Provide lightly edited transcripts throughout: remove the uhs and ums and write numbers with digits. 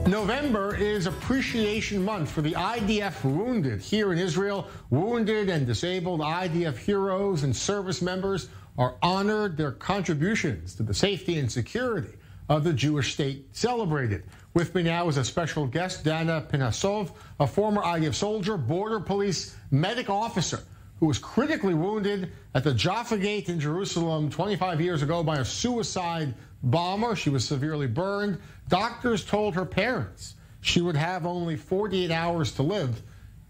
November is Appreciation Month for the IDF wounded. Here in Israel, wounded and disabled IDF heroes and service members are honored. Their contributions to the safety and security of the Jewish state celebrated. With me now is a special guest, Dana Pinasov, a former IDF soldier, border police medic officer who was critically wounded at the Jaffa Gate in Jerusalem 25 years ago by a suicide bomber. She was severely burned. Doctors told her parents she would have only 48 hours to live.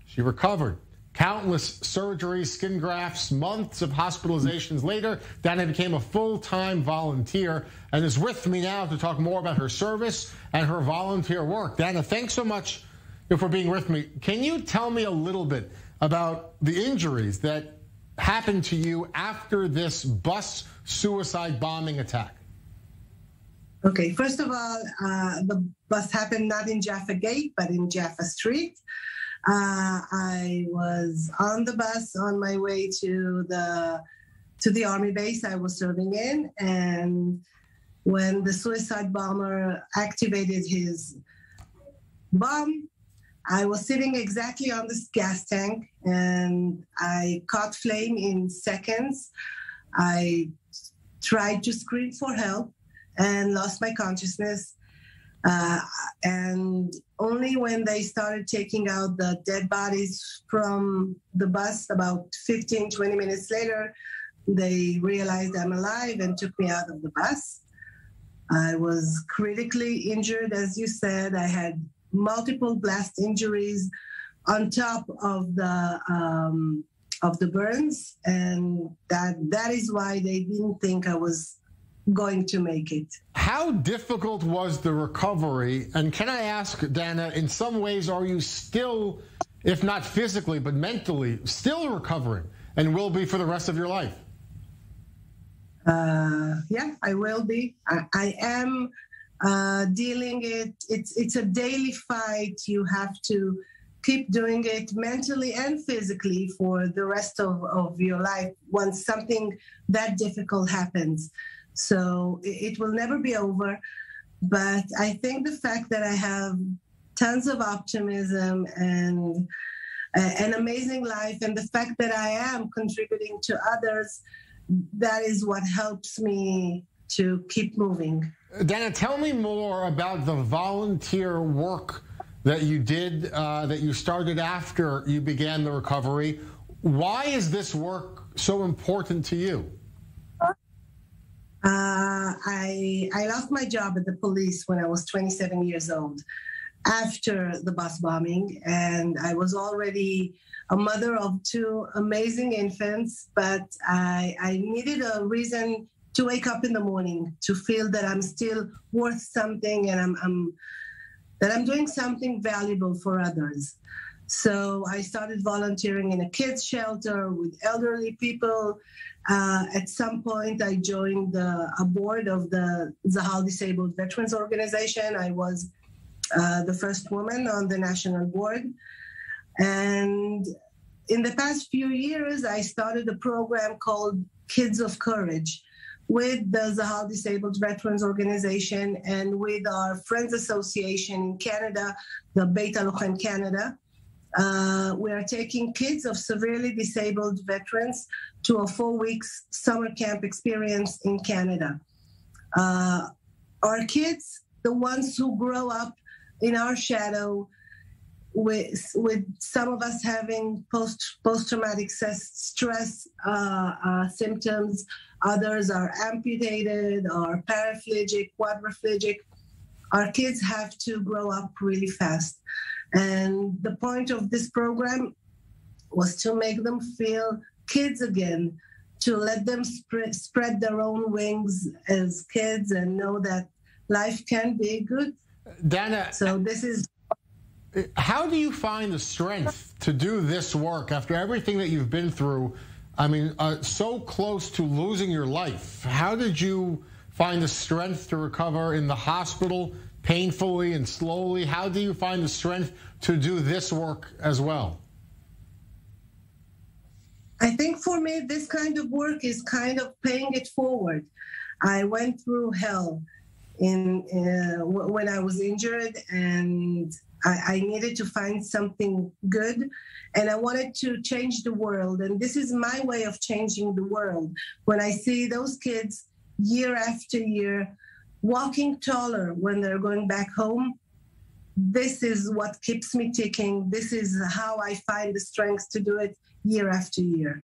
She recovered. Countless surgeries, skin grafts, months of hospitalizations later, Dana became a full-time volunteer and is with me now to talk more about her service and her volunteer work. Dana, thanks so much for being with me. Can you tell me a little bit about the injuries that happened to you after this bus suicide bombing attack? Okay, first of all, the bus happened not in Jaffa Gate, but in Jaffa Street. I was on the bus on my way to the army base I was serving in, and when the suicide bomber activated his bomb, I was sitting exactly on this gas tank, and I caught flame in seconds. I tried to scream for help and lost my consciousness. And only when they started taking out the dead bodies from the bus about 15, 20 minutes later, they realized I'm alive and took me out of the bus. I was critically injured, as you said. I had multiple blast injuries on top of the burns, and that is why they didn't think I was going to make it. How difficult was the recovery? And can I ask, Dana, in some ways, are you still, if not physically, but mentally, still recovering and will be for the rest of your life? Yeah, I will be. I am dealing it. It's a daily fight. You have to keep doing it mentally and physically for the rest of your life once something that difficult happens. So it will never be over. But I think the fact that I have tons of optimism and an amazing life, and the fact that I am contributing to others, that is what helps me to keep moving. Dana, tell me more about the volunteer work that you did, that you started after you began the recovery. Why is this work so important to you? I lost my job at the police when I was 27 years old after the bus bombing, and I was already a mother of two amazing infants, but I needed a reason to wake up in the morning, to feel that I'm still worth something and that I'm doing something valuable for others. So I started volunteering in a kids shelter with elderly people. At some point, I joined a board of the Zahal Disabled Veterans Organization. I was the first woman on the national board. And in the past few years, I started a program called Kids of Courage with the Zahal Disabled Veterans Organization and with our Friends Association in Canada, the Beit Halochem Canada. We are taking kids of severely disabled veterans to a 4 weeks summer camp experience in Canada. Our kids, the ones who grow up in our shadow, with some of us having post-traumatic stress symptoms, others are amputated or paraplegic, quadriplegic. Our kids have to grow up really fast. And the point of this program was to make them feel kids again, to let them spread their own wings as kids and know that life can be good. Dana, so this is... How do you find the strength to do this work after everything that you've been through? I mean, so close to losing your life. How did you find the strength to recover in the hospital painfully and slowly? How do you find the strength to do this work as well? I think for me, this kind of work is kind of paying it forward. I went through hell when I was injured, and I needed to find something good, and I wanted to change the world. And this is my way of changing the world. When I see those kids year after year walking taller when they're going back home, this is what keeps me ticking. This is how I find the strength to do it year after year.